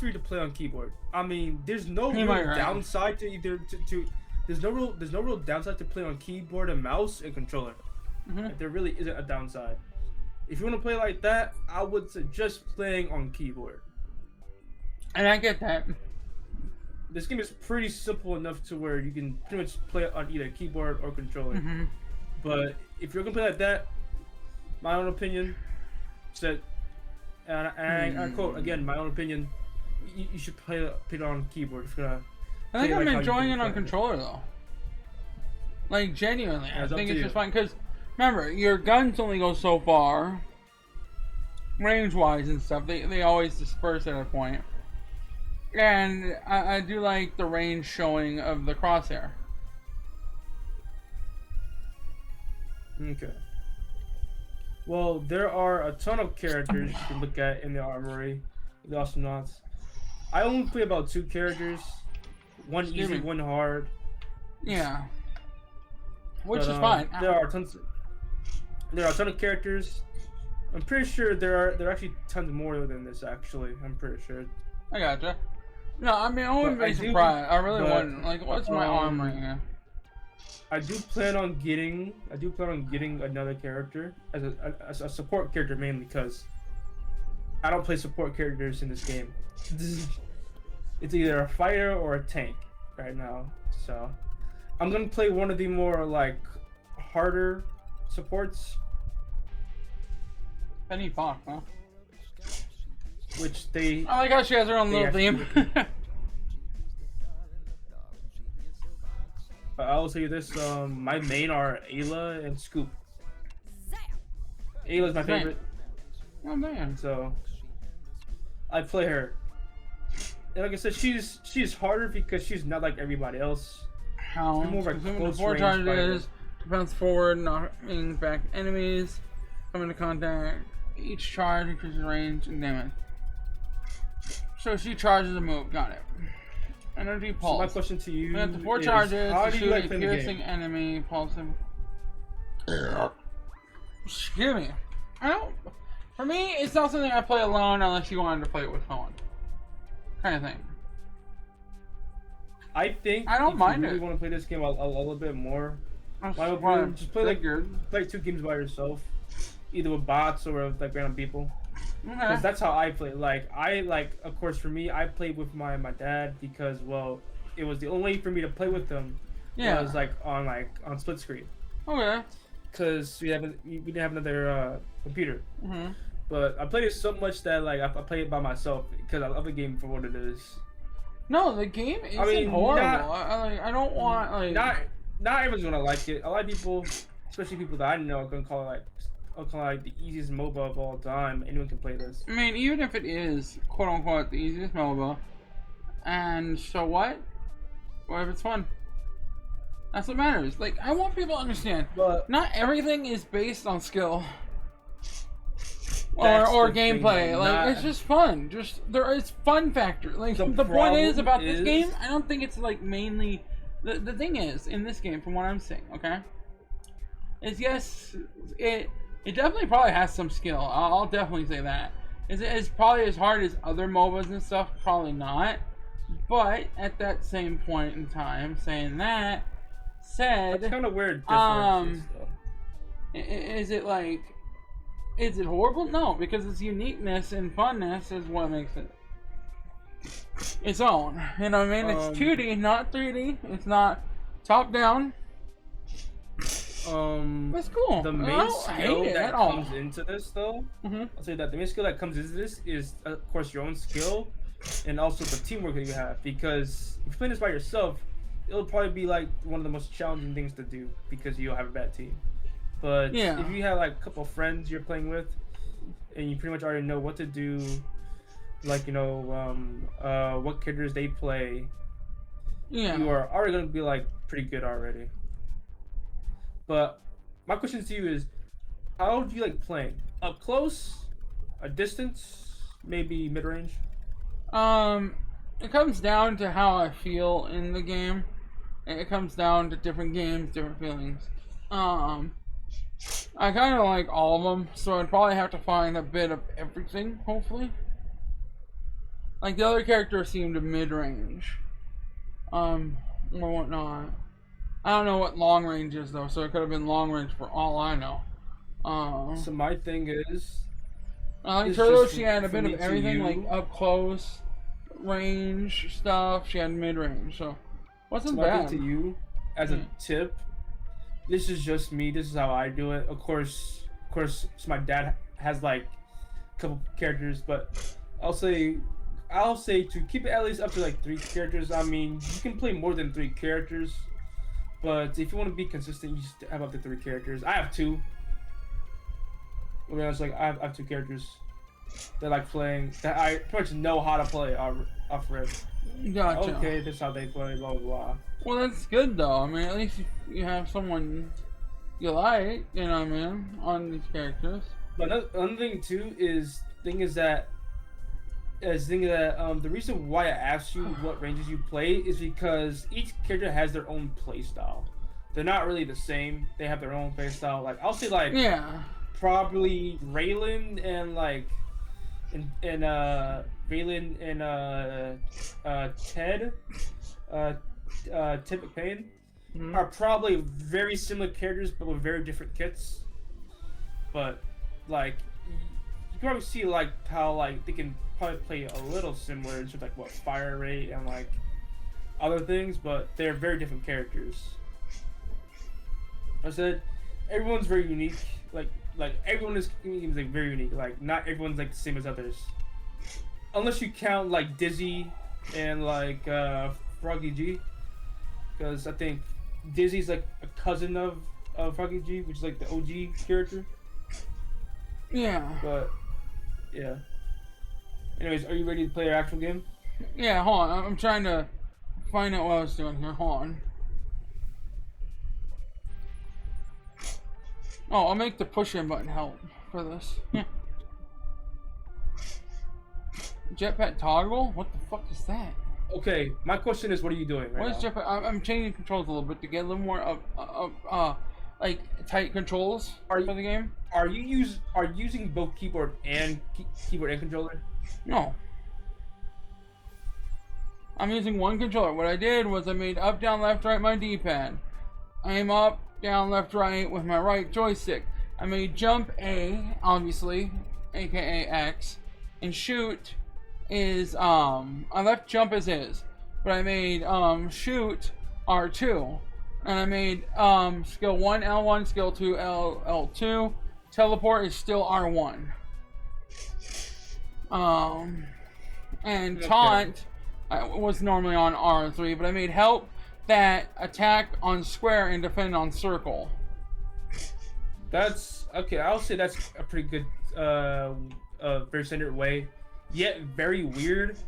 for you to play on keyboard. I mean, there's no You real might be right. downside to either to there's no real downside to play on keyboard and mouse and controller. Like, there really isn't a downside. If you want to play like that, I would suggest playing on keyboard. And I get that. This game is pretty simple enough to where you can pretty much play it on either keyboard or controller. But if you're gonna play like that, my own opinion, said, and I quote again, my own opinion, you should play it on keyboard. If you're gonna I think play I'm like how enjoying you it on play. controller though. Like genuinely, Yeah, I it's up think to it's you. just fine because remember, your guns only go so far, range-wise and stuff. They always disperse at a point, and I do like the range showing of the crosshair. Okay. Well, there are a ton of characters you can look at in the armory, the astronauts. I only play about 2 characters, one Excuse easy, me. one hard. Yeah, which But, is fine. There are a ton of characters. I'm pretty sure there are actually tons more than this. Actually, I'm pretty sure. I gotcha. No, I mean I wouldn't But be I do- surprised. I really but, wouldn't. Like, what's my armor here? I do plan on getting another character as a support character, mainly because I don't play support characters in this game. It's either a fighter or a tank right now. So I'm gonna play one of the more like harder supports, Penny Fox, huh? which they I like how she has her own They little theme. I'll tell you this, my main are Ayla and Scoop. Ayla's my Same. favorite, Oh man. so I play her. And like I said, she's harder because she's not like everybody else. How? More of a Consuming close 4 range charges, defense forward, knocking back enemies, come into contact. Each charge increases range and damage. So she charges a move. Got it. Energy So pulse. my question to you With the 4 is, charges how to do you shoot like a playing the piercing game? enemy pulsing. Excuse me. I don't. For me, it's not something I play alone unless you wanted to play it with someone. Kind of thing. I think I don't if mind you really it. want to play this game a little bit more, That's why why don't you just play figured. play 2 games by yourself, either with bots or with like random people. Okay. Because that's how I play. Of course, for me, I played with my dad because, well, it was the only way for me to play with them. Yeah. Was on split screen. Okay. Because we didn't have another computer. Mm-hmm. But I played it so much that like I play it by myself because I love the game for what it is. No, the game isn't mean, horrible. I don't want like. Not everyone's gonna like it. A lot of people, especially people that I know, are gonna call it the easiest MOBA of all time. Anyone can play this. I mean, even if it is quote unquote the easiest MOBA, and so what? What if it's fun? That's what matters. Like, I want people to understand. But Not everything is based on skill That's or the thing, gameplay. though, Like, not- it's just fun. Just there is fun factor. Like The the point is problem about this is- game. I don't think it's like mainly the thing is in this game, from what I'm seeing. Okay, is yes, it definitely probably has some skill. I'll definitely say that. Is it as probably as hard as other MOBAs and stuff? Probably not. But at that same point in time, saying that said, it's kind of weird. is it like, is it horrible? No, because its uniqueness and funness is what makes it its own. You know what I mean? It's 2D, not 3D. It's not top down. That's cool. The I main don't hate skill it that at all. comes into this, though, Mhm. I'll say that the main skill that comes into this is, of course, your own skill, and also the teamwork that you have. Because if you play this by yourself, it'll probably be like one of the most challenging things to do because you'll have a bad team. But Yeah. if you have like a couple of friends you're playing with, and you pretty much already know what to do, like what characters they play, Yeah. you are already gonna be like pretty good already. But my question to you is, how do you like playing? Up close, a distance, maybe mid range? It comes down to how I feel in the game. It comes down to different games, different feelings. I kind of like all of them, so I'd probably have to find a bit of everything, hopefully. Like the other characters seemed mid-range, or whatnot. I don't know what long range is though, so it could have been long range for all I know. So my thing is, I like it's her though. just She had a from bit me of to everything, like you. up close range stuff. She had mid-range, so So wasn't my thing bad. to you, as a Yeah. tip, this is just me. This is how I do it. Of course, so my dad has like a couple characters, but I'll say, I'll say to keep it at least up to like 3 characters. I mean, you can play more than 3 characters, but if you want to be consistent, you just have up to 3 characters. I have two. I mean, I was like, I have 2 characters that I like playing that I pretty much know how to play off rip. Gotcha. Okay, this is how they play. Blah blah blah. Well, that's good though. I mean, at least you have someone you like. You know what I mean? On these characters. But another thing too is the reason why I asked you what ranges you play is because each character has their own play style. They're not really the same. They have their own play style. Like I'll say like Yeah. probably Raylan and like and Raylan and Ted Ted McPain Mhm. are probably very similar characters but with very different kits. But like you can probably see like how like they can probably play a little similar in terms of like what fire rate and like other things, but they're very different characters. I said everyone's very unique. Like everyone is like very unique. Like not everyone's like the same as others, unless you count like Dizzy and like Froggy G, because I think Dizzy's like a cousin of Froggy G, which is like the OG character. Yeah. But yeah. Anyways, are you ready to play our actual game? Yeah. Hold on. I'm trying to find out what I was doing here. Hold on. Oh, I'll make the push-in button help for this. Yeah. Jetpack toggle? What the fuck is that? Okay, my question is, what are you doing right What is now? jetpack? I'm changing controls a little bit to get a little more like tight controls Are for you- the game. Are you using both keyboard and controller? No. I'm using one controller. What I did was I made up, down, left, right my D-pad. I aim up, down, left, right with my right joystick. I made jump A, obviously, aka X, and shoot is I left jump as is, but I made shoot R2, and I made skill 1 L1, skill 2 L2. Teleport is still R1. And Okay. taunt was normally on R3, but I made help that attack on square and defend on circle. That's okay. I'll say that's a pretty good, very standard way, yet very weird.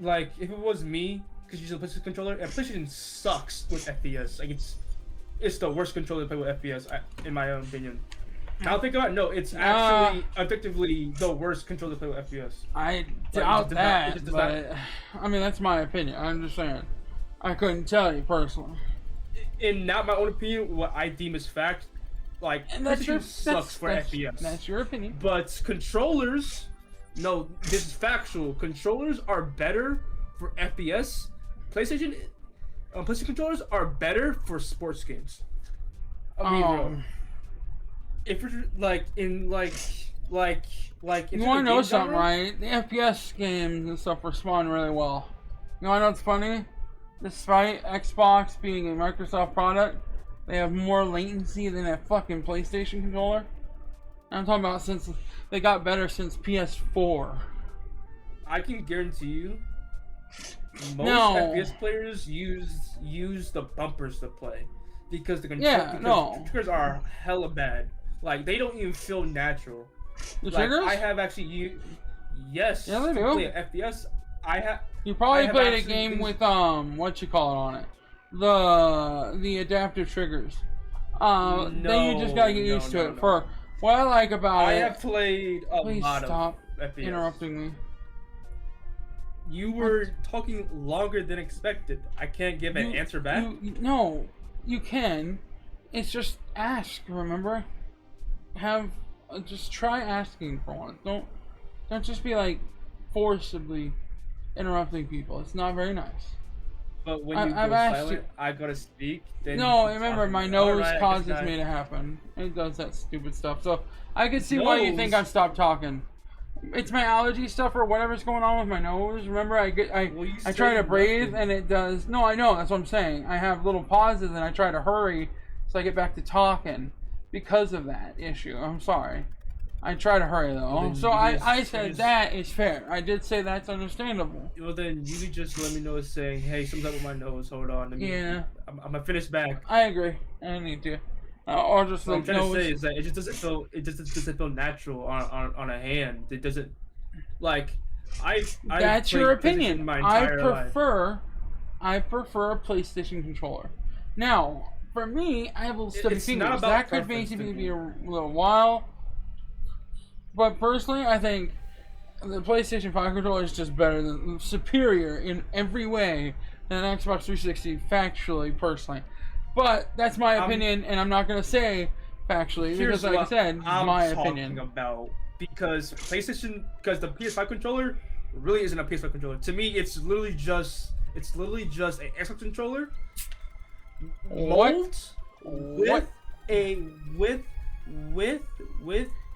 Like if it was me, because you use a PlayStation controller, and PlayStation sucks with FPS. Like it's the worst controller to play with FPS, in my own opinion. Now think about it, no, it's actually objectively the worst controller to play with FPS. I Like, doubt it that, just does but I mean that's my opinion. I'm just saying. I couldn't tell you personally. In not my own opinion, what I deem as fact, like And that's your PlayStation sucks for FPS. That's your opinion. But controllers, no, this is factual. Controllers are better for FPS. PlayStation controllers are better for sports games. I'll be real. If you're like in like in You want to know something, right? The FPS games and stuff respond really well. You know what's funny? Despite Xbox being a Microsoft product, they have more latency than a fucking PlayStation controller. I'm talking about since they got better since PS4. I can guarantee you, most No. FPS players use the bumpers to play because the Yeah, no. triggers are hella bad. Like they don't even feel natural. The Like triggers? I have actually yes. Yeah, they to do. play FPS. I have. You I probably have played a actually game things- with what you call it on it, the adaptive triggers. Then you just gotta get used to it. no. For what I like about I it. have played a Please lot stop of FPS. interrupting me. You were talking longer than expected. I can't give an answer back. No, you can. It's just ask. Remember, just try asking for one. Don't just be like forcibly interrupting people. It's not very nice. But when I've go asked silent, you. I gotta speak. Then No, you keep remember, talking. my nose Alright, I guess causes not. me to happen. It does that stupid stuff. So I can see why you think Nose? I've stopped talking. It's my allergy stuff or whatever's going on with my nose. Remember, Well, you I try to said breathe nothing. and it does. No, I know. That's what I'm saying. I have little pauses and I try to hurry so I get back to talking because of that issue. I'm sorry. I try to hurry though. Then So you just- I you said just- that is fair. I did say that's understandable. Well, then you could just let me know saying, "Hey, something's up with my nose. Hold on." Yeah. I'm gonna finish back. I agree. I need to. Or just What I'm like trying nose. to say is that it just doesn't feel. It just doesn't feel natural on a hand. It doesn't like. That's played your PlayStation opinion. my entire life. I prefer a PlayStation controller. Now, for me, I have little stubby It's not fingers. about That could preference basically to be me. a little while. But personally, I think the PlayStation 5 controller is just better than superior in every way than an Xbox 360 factually, personally. But that's my opinion, and I'm not gonna say factually Here's because, like I what said, it's I'm my talking opinion. about because the PS5 controller really isn't a PS5 controller. To me, it's literally just an Xbox controller What? mold What? with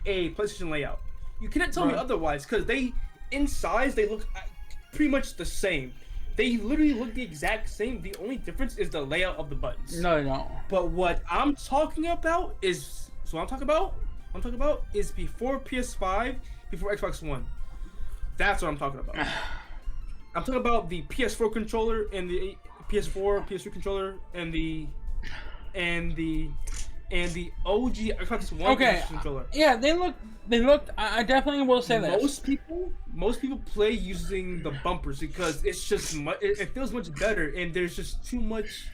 a PlayStation layout. You cannot tell me Right. otherwise because in size they look pretty much the same. They literally look the exact same. The only difference is the layout of the buttons. No, they don't. But what I'm talking about is before PS5, before Xbox One. That's what I'm talking about. I'm talking about the PS4 controller and the PS4, PS3 controller and the OG Xbox One Okay. controller. Yeah, they looked. I definitely will say this. Most people play using the bumpers because it's just it feels much better, and there's too much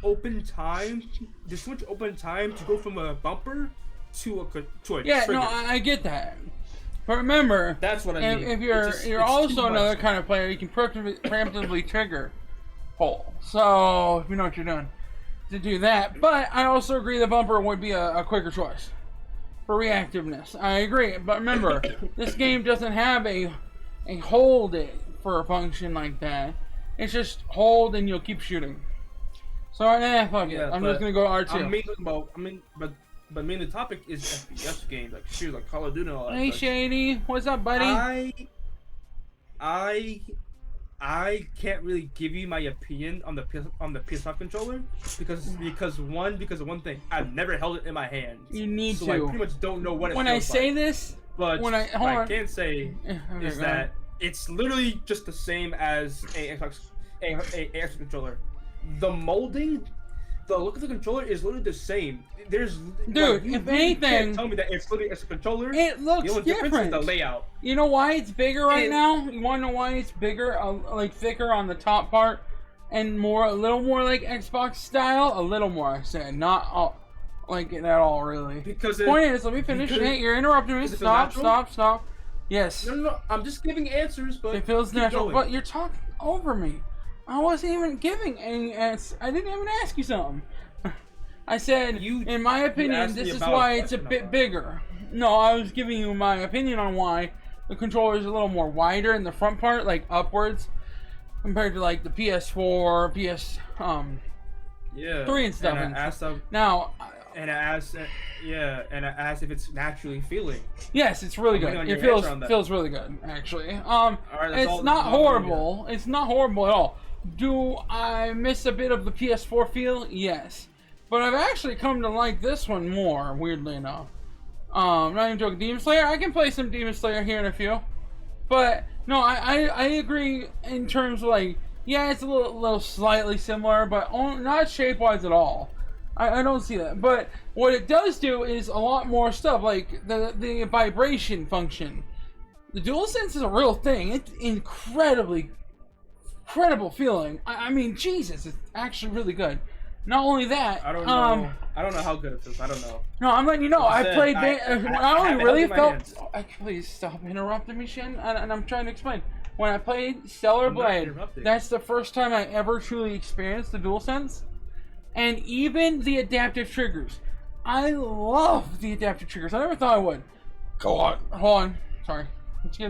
open time. There's too much open time to go from a bumper to a Yeah, trigger. no, I get that. But remember, That's what I mean. if It's you're too also much. another kind of player, you can preemptively trigger pull. So if you know what you're doing to do that. But I also agree the bumper would be a quicker choice for reactiveness. I agree. But remember, this game doesn't have a hold it for a function like that. It's just hold and you'll keep shooting. So fuck it. Yeah, I'm but just gonna go R2. But mainly the topic is FPS games like shooters like Call of Duty and all that. Hey stuff. Shady, what's up, buddy? I can't really give you my opinion on the PS5 controller because of one thing. I've never held it in my hand. You need so to. I pretty much don't know what it When feels I say like. this, But when I what hold I on. can say Okay, is go ahead. that it's literally just the same as a Xbox controller. The molding, the look of the controller is literally the same. There's Dude, you if really anything, can't tell me that it's literally as a controller. it looks the only difference different. is the layout. You know why it's bigger right It- now? You want to know why it's bigger, like thicker on the top part, and a little more like Xbox style? A little more, I said, not all, like at all, really. Because Point is, let me finish. because- Hey, you're interrupting me. because it feels Stop. natural? Yes, No. I'm just giving answers, but it feels keep natural, going. but you're talking over me. I wasn't even giving any answer. I didn't even ask you something. I said, in my opinion, asked me this is about why a it's a question bit about it. bigger. No, I was giving you my opinion on why the controller is a little more wider in the front part, like upwards, compared to like the PS4, yeah, 3 and stuff. And I asked them, Now, and I asked if it's naturally feeling. yes, it's really I'm good. waiting on It your answer on that. feels really good, actually. right, that's It's all- not that's all I'm gonna horrible. It's not horrible at all. Do I miss a bit of the PS4 feel? Yes. But I've actually come to like this one more, weirdly enough. Not even joking. Demon Slayer? I can play some Demon Slayer here in a few. But, no, I agree in terms of, like, yeah, it's a little slightly similar, but not shape-wise at all. I don't see that. But what it does do is a lot more stuff, like the vibration function. The DualSense is a real thing. It's incredible feeling. I mean, Jesus, it's actually really good. Not only that, I don't know. I don't know how good it feels. I don't know. no, I'm letting you know. I said, played. I I have only it really in my felt. hands. Please stop interrupting me, Shin. And I'm trying to explain. When I played Stellar I'm not Blade, interrupting. that's the first time I ever truly experienced the DualSense, and even the adaptive triggers. I love the adaptive triggers. I never thought I would. Go on. Hold on. Sorry. It's gonna